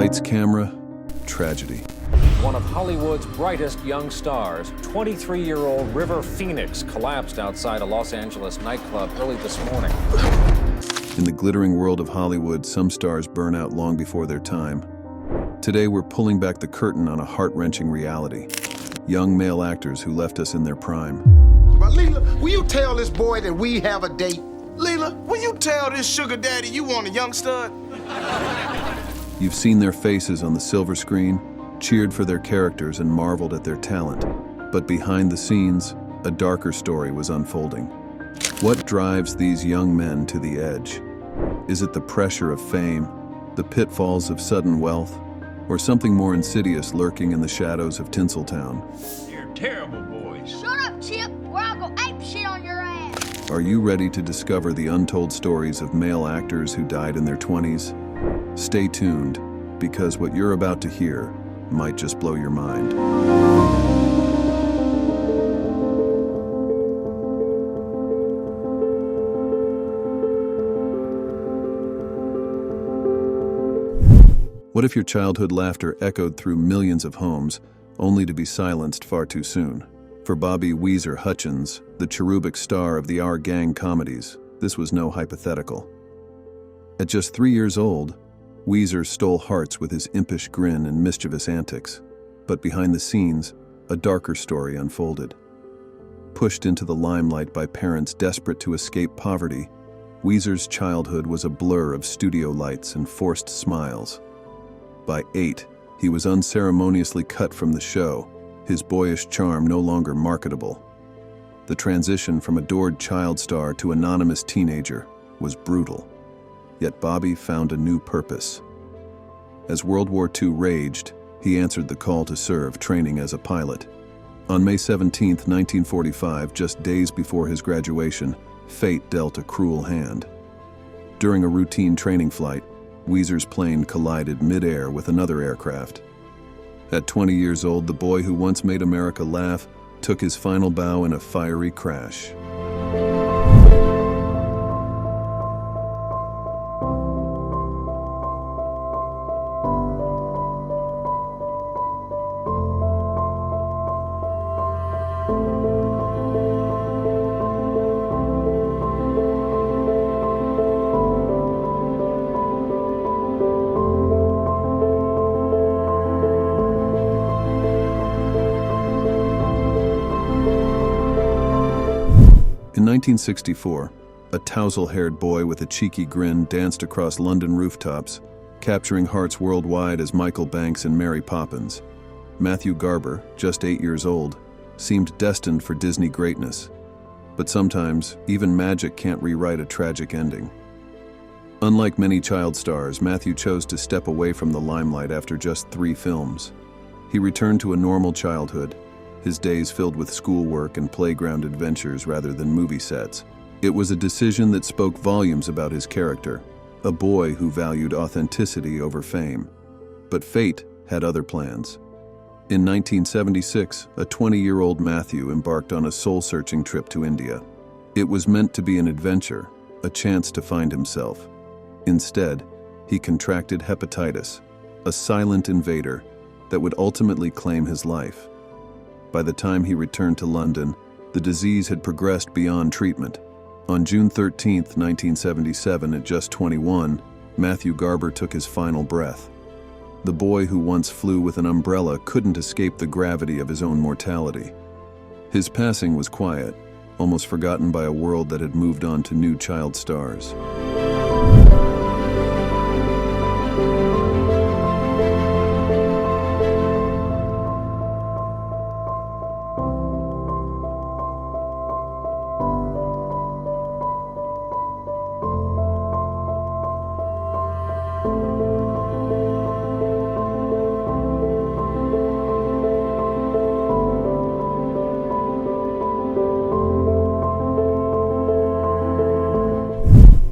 Lights, camera, tragedy. One of Hollywood's brightest young stars, 23-year-old River Phoenix, collapsed outside a Los Angeles nightclub early this morning. In the glittering world of Hollywood, some stars burn out long before their time. Today, we're pulling back the curtain on a heart-wrenching reality. Young male actors who left us in their prime. But Leela, will you tell this boy that we have a date? Leela, will you tell this sugar daddy you want a young stud? You've seen their faces on the silver screen, cheered for their characters and marveled at their talent. But behind the scenes, a darker story was unfolding. What drives these young men to the edge? Is it the pressure of fame, the pitfalls of sudden wealth, or something more insidious lurking in the shadows of Tinseltown? You're terrible boys. Shut up, Chip, or I'll go ape shit on your ass. Are you ready to discover the untold stories of male actors who died in their 20s? Stay tuned, because what you're about to hear might just blow your mind. What if your childhood laughter echoed through millions of homes, only to be silenced far too soon? For Bobby Weezer Hutchins, the cherubic star of the Our Gang comedies, this was no hypothetical. At just 3 years old, Weezer stole hearts with his impish grin and mischievous antics. But behind the scenes, a darker story unfolded. Pushed into the limelight by parents desperate to escape poverty, Weezer's childhood was a blur of studio lights and forced smiles. By 8, he was unceremoniously cut from the show, his boyish charm no longer marketable. The transition from adored child star to anonymous teenager was brutal. Yet Bobby found a new purpose. As World War II raged, he answered the call to serve, training as a pilot. On May 17, 1945, just days before his graduation, fate dealt a cruel hand. During a routine training flight, Weezer's plane collided mid-air with another aircraft. At 20 years old, the boy who once made America laugh took his final bow in a fiery crash. In 1964, a tousle-haired boy with a cheeky grin danced across London rooftops, capturing hearts worldwide as Michael Banks and Mary Poppins. Matthew Garber, just 8 years old, seemed destined for Disney greatness. But sometimes, even magic can't rewrite a tragic ending. Unlike many child stars, Matthew chose to step away from the limelight after just 3 films. He returned to a normal childhood, his days filled with schoolwork and playground adventures rather than movie sets. It was a decision that spoke volumes about his character, a boy who valued authenticity over fame. But fate had other plans. In 1976, a 20-year-old Matthew embarked on a soul-searching trip to India. It was meant to be an adventure, a chance to find himself. Instead, he contracted hepatitis, a silent invader that would ultimately claim his life. By the time he returned to London, the disease had progressed beyond treatment. On June 13, 1977, at just 21, Matthew Garber took his final breath. The boy who once flew with an umbrella couldn't escape the gravity of his own mortality. His passing was quiet, almost forgotten by a world that had moved on to new child stars.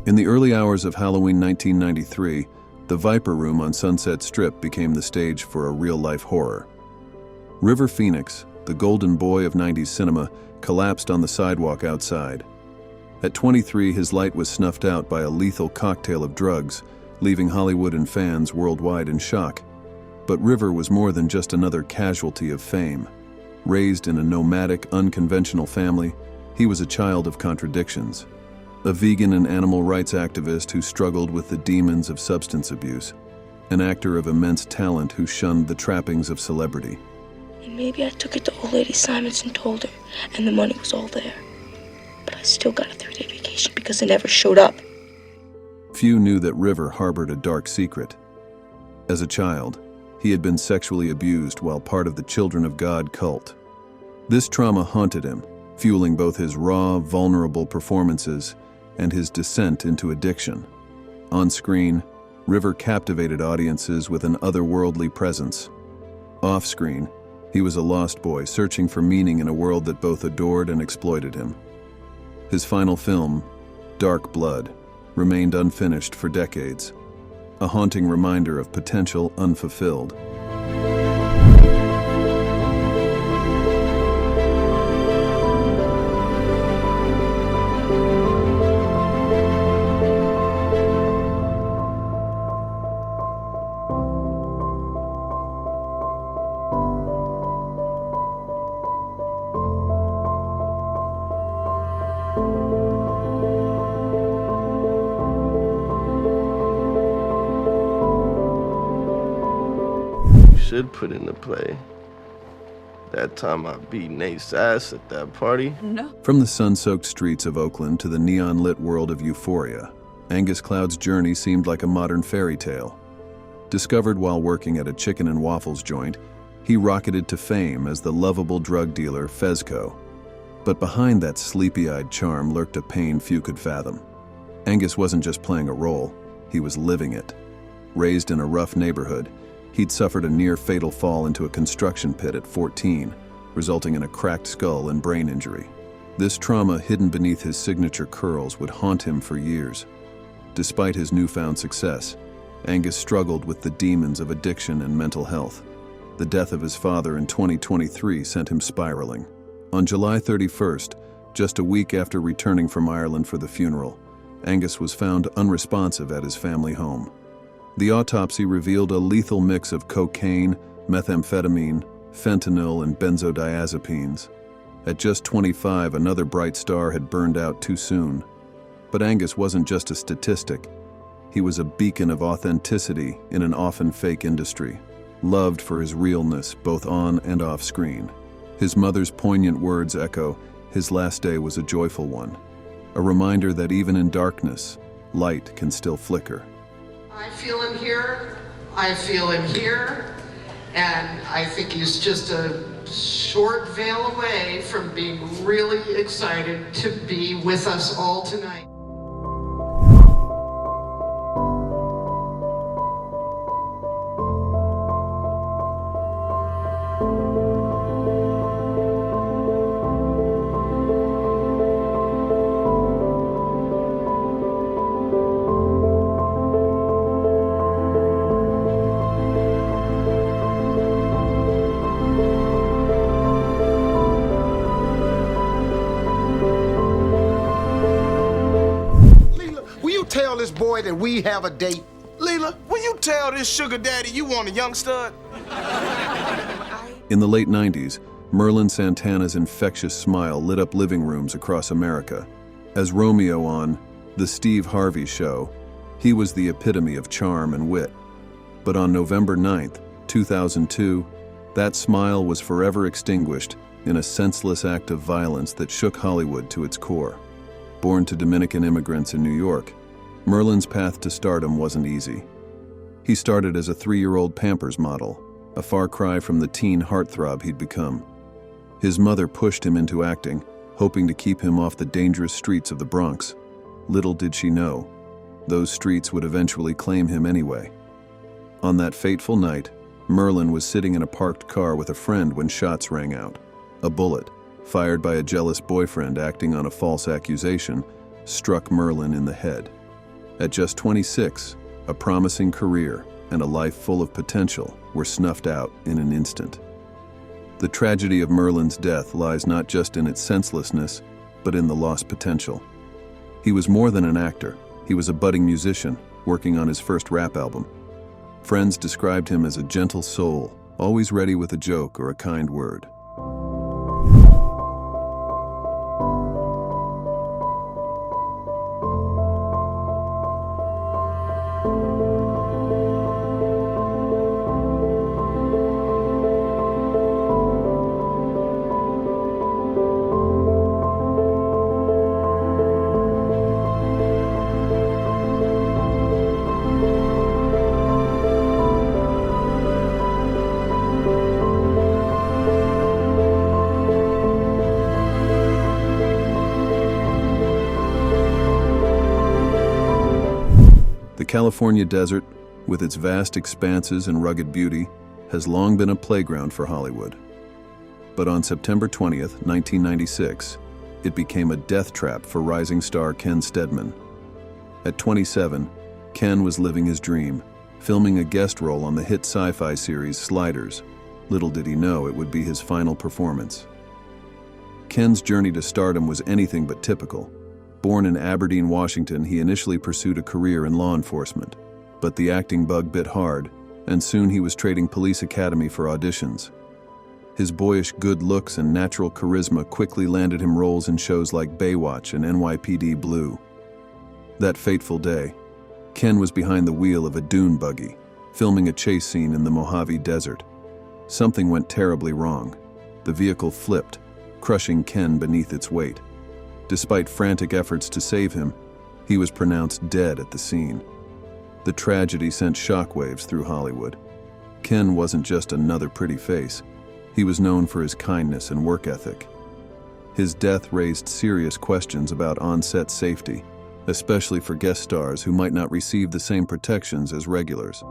In the early hours of Halloween 1993, the Viper Room on Sunset Strip became the stage for a real-life horror. River Phoenix, the golden boy of 90s cinema, collapsed on the sidewalk outside. At 23, his light was snuffed out by a lethal cocktail of drugs, leaving Hollywood and fans worldwide in shock. But River was more than just another casualty of fame. Raised in a nomadic, unconventional family, he was a child of contradictions. A vegan and animal rights activist who struggled with the demons of substance abuse. An actor of immense talent who shunned the trappings of celebrity. And maybe I took it to old lady Simon's and told her, and the money was all there. But I still got a 3-day vacation because it never showed up. Few knew that River harbored a dark secret. As a child, he had been sexually abused while part of the Children of God cult. This trauma haunted him, fueling both his raw, vulnerable performances and his descent into addiction. On screen, River captivated audiences with an otherworldly presence. Off-screen, he was a lost boy searching for meaning in a world that both adored and exploited him. His final film, Dark Blood, remained unfinished for decades, a haunting reminder of potential unfulfilled. Should put into play that time I beat Nate's ass at that party. No. From the sun-soaked streets of Oakland to the neon-lit world of Euphoria, Angus Cloud's journey seemed like a modern fairy tale. Discovered while working at a chicken and waffles joint, he rocketed to fame as the lovable drug dealer Fezco. But behind that sleepy-eyed charm lurked a pain few could fathom. Angus wasn't just playing a role, he was living it. Raised in a rough neighborhood, he'd suffered a near-fatal fall into a construction pit at 14, resulting in a cracked skull and brain injury. This trauma, hidden beneath his signature curls, would haunt him for years. Despite his newfound success, Angus struggled with the demons of addiction and mental health. The death of his father in 2023 sent him spiraling. On July 31st, just a week after returning from Ireland for the funeral, Angus was found unresponsive at his family home. The autopsy revealed a lethal mix of cocaine, methamphetamine, fentanyl, and benzodiazepines. At just 25, another bright star had burned out too soon. But Angus wasn't just a statistic. He was a beacon of authenticity in an often fake industry, loved for his realness both on and off screen. His mother's poignant words echo, "His last day was a joyful one," a reminder that even in darkness, light can still flicker. I feel him here, I feel him here, and I think he's just a short veil away from being really excited to be with us all tonight. Tell this boy that we have a date. Leela, will you tell this sugar daddy you want a young stud? In the late 90s, Merlin Santana's infectious smile lit up living rooms across America. As Romeo on The Steve Harvey Show, he was the epitome of charm and wit. But on November 9th, 2002, that smile was forever extinguished in a senseless act of violence that shook Hollywood to its core. Born to Dominican immigrants in New York, Merlin's path to stardom wasn't easy. He started as a 3-year-old Pampers model, a far cry from the teen heartthrob he'd become. His mother pushed him into acting, hoping to keep him off the dangerous streets of the Bronx. Little did she know, those streets would eventually claim him anyway. On that fateful night, Merlin was sitting in a parked car with a friend when shots rang out. A bullet, fired by a jealous boyfriend acting on a false accusation, struck Merlin in the head. At just 26, a promising career and a life full of potential were snuffed out in an instant. The tragedy of Merlin's death lies not just in its senselessness, but in the lost potential. He was more than an actor. He was a budding musician, working on his first rap album. Friends described him as a gentle soul, always ready with a joke or a kind word. The California desert, with its vast expanses and rugged beauty, has long been a playground for Hollywood. But on September 20th, 1996, it became a death trap for rising star Ken Stemman. At 27, Ken was living his dream, filming a guest role on the hit sci-fi series Sliders. Little did he know it would be his final performance. Ken's journey to stardom was anything but typical. Born in Aberdeen, Washington, he initially pursued a career in law enforcement, but the acting bug bit hard, and soon he was trading police academy for auditions. His boyish good looks and natural charisma quickly landed him roles in shows like Baywatch and NYPD Blue. That fateful day, Ken was behind the wheel of a dune buggy, filming a chase scene in the Mojave Desert. Something went terribly wrong. The vehicle flipped, crushing Ken beneath its weight. Despite frantic efforts to save him, he was pronounced dead at the scene. The tragedy sent shockwaves through Hollywood. Ken wasn't just another pretty face. He was known for his kindness and work ethic. His death raised serious questions about on-set safety, especially for guest stars who might not receive the same protections as regulars.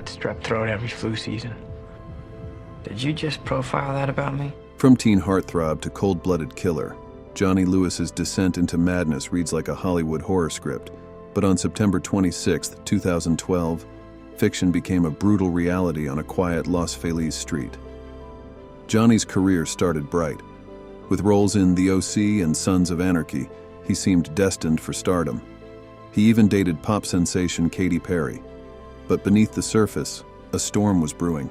Strep throat every flu season. Did you just profile that about me? From teen heartthrob to cold-blooded killer, Johnny Lewis's descent into madness reads like a Hollywood horror script. But on September 26, 2012, fiction became a brutal reality on a quiet Los Feliz street. Johnny's career started bright. With roles in The O.C. and Sons of Anarchy, he seemed destined for stardom. He even dated pop sensation Katy Perry. But beneath the surface, a storm was brewing.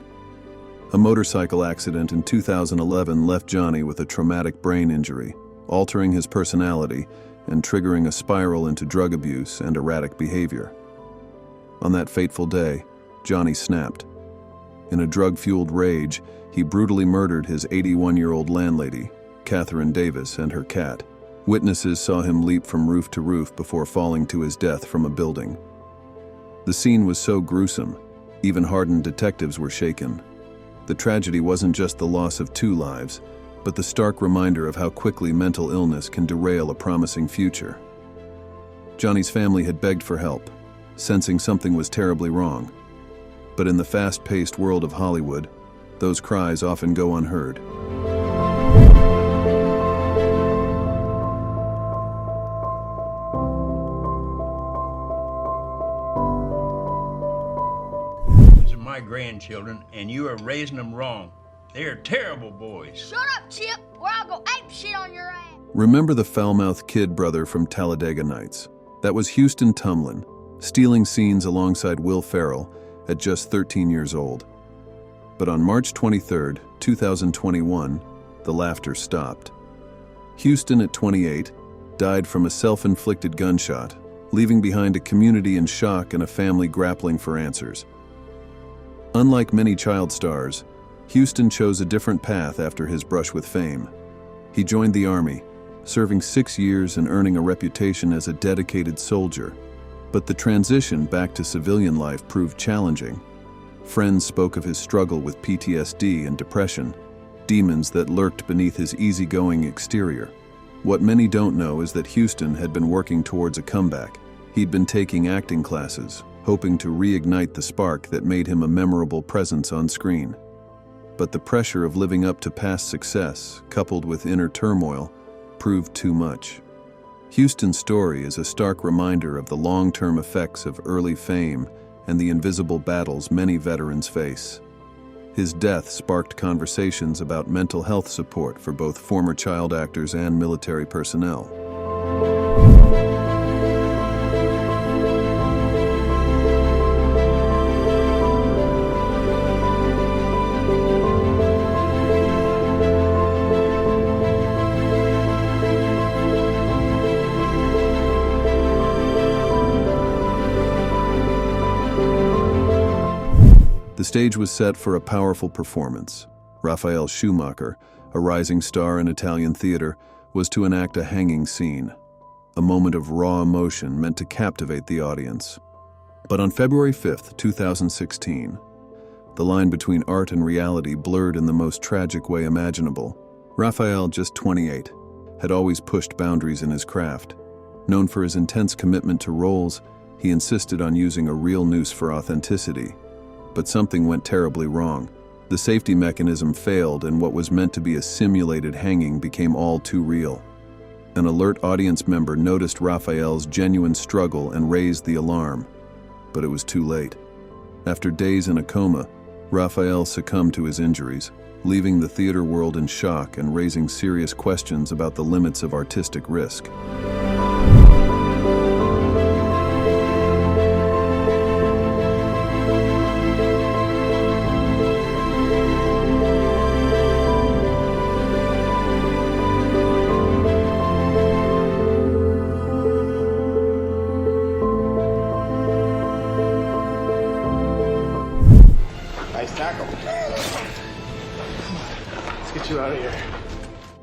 A motorcycle accident in 2011 left Johnny with a traumatic brain injury, altering his personality and triggering a spiral into drug abuse and erratic behavior. On that fateful day, Johnny snapped. In a drug-fueled rage, he brutally murdered his 81-year-old landlady, Catherine Davis, and her cat. Witnesses saw him leap from roof to roof before falling to his death from a building. The scene was so gruesome, even hardened detectives were shaken. The tragedy wasn't just the loss of 2 lives, but the stark reminder of how quickly mental illness can derail a promising future. Johnny's family had begged for help, sensing something was terribly wrong. But in the fast-paced world of Hollywood, those cries often go unheard. My grandchildren, and you are raising them wrong. They are terrible boys. Shut up, Chip, or I'll go ape shit on your ass. Remember the foul-mouthed kid brother from Talladega Nights? That was Houston Tumlin, stealing scenes alongside Will Ferrell at just 13 years old. But on March 23, 2021, the laughter stopped. Houston, at 28, died from a self-inflicted gunshot, leaving behind a community in shock and a family grappling for answers. Unlike many child stars, Houston chose a different path after his brush with fame. He joined the Army, serving 6 years and earning a reputation as a dedicated soldier. But the transition back to civilian life proved challenging. Friends spoke of his struggle with PTSD and depression, demons that lurked beneath his easygoing exterior. What many don't know is that Houston had been working towards a comeback. He'd been taking acting classes, hoping to reignite the spark that made him a memorable presence on screen. But the pressure of living up to past success, coupled with inner turmoil, proved too much. Houston's story is a stark reminder of the long-term effects of early fame and the invisible battles many veterans face. His death sparked conversations about mental health support for both former child actors and military personnel. The stage was set for a powerful performance. Raphael Schumacher, a rising star in Italian theater, was to enact a hanging scene, a moment of raw emotion meant to captivate the audience. But on February 5, 2016, the line between art and reality blurred in the most tragic way imaginable. Raphael, just 28, had always pushed boundaries in his craft. Known for his intense commitment to roles, he insisted on using a real noose for authenticity. But something went terribly wrong. The safety mechanism failed, and what was meant to be a simulated hanging became all too real. An alert audience member noticed Raphael's genuine struggle and raised the alarm, but it was too late. After days in a coma, Raphael succumbed to his injuries, leaving the theater world in shock and raising serious questions about the limits of artistic risk.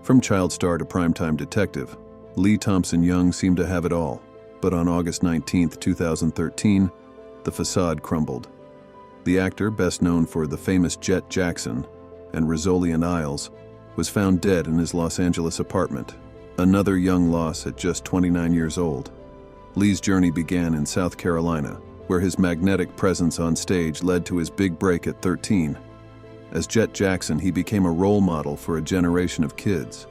From child star to primetime detective, Thompson Young seemed to have it all. But on August 19, 2013, the facade crumbled. The actor, best known for the famous Jet Jackson and Rizzoli and Isles, was found dead in his Los Angeles apartment. Another young loss at just 29 years old. Lee's journey began in South Carolina, where his magnetic presence on stage led to his big break at 13. As Jet Jackson, he became a role model for a generation of kids.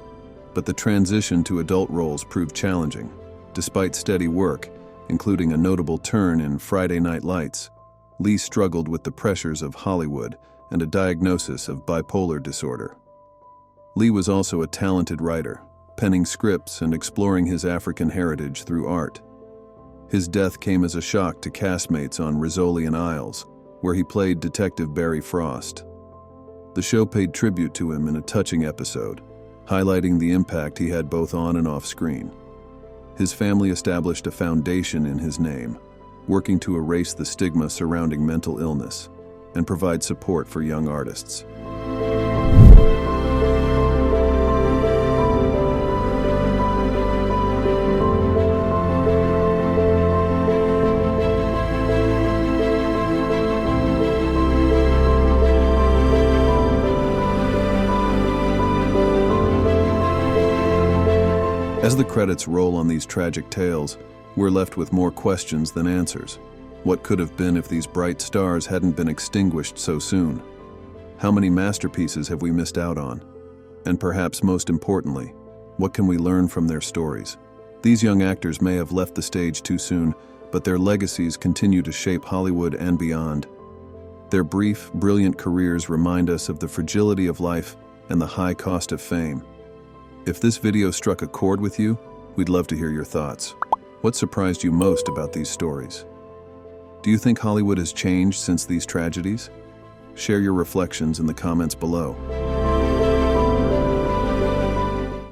But the transition to adult roles proved challenging. Despite steady work, including a notable turn in Friday Night Lights, Lee struggled with the pressures of Hollywood and a diagnosis of bipolar disorder. Lee was also a talented writer, penning scripts and exploring his African heritage through art. His death came as a shock to castmates on Rizzoli and Isles, where he played Detective Barry Frost. The show paid tribute to him in a touching episode, highlighting the impact he had both on and off screen. His family established a foundation in his name, working to erase the stigma surrounding mental illness and provide support for young artists. As the credits roll on these tragic tales, we're left with more questions than answers. What could have been if these bright stars hadn't been extinguished so soon? How many masterpieces have we missed out on? And perhaps most importantly, what can we learn from their stories? These young actors may have left the stage too soon, but their legacies continue to shape Hollywood and beyond. Their brief, brilliant careers remind us of the fragility of life and the high cost of fame. If this video struck a chord with you, we'd love to hear your thoughts. What surprised you most about these stories? Do you think Hollywood has changed since these tragedies? Share your reflections in the comments below.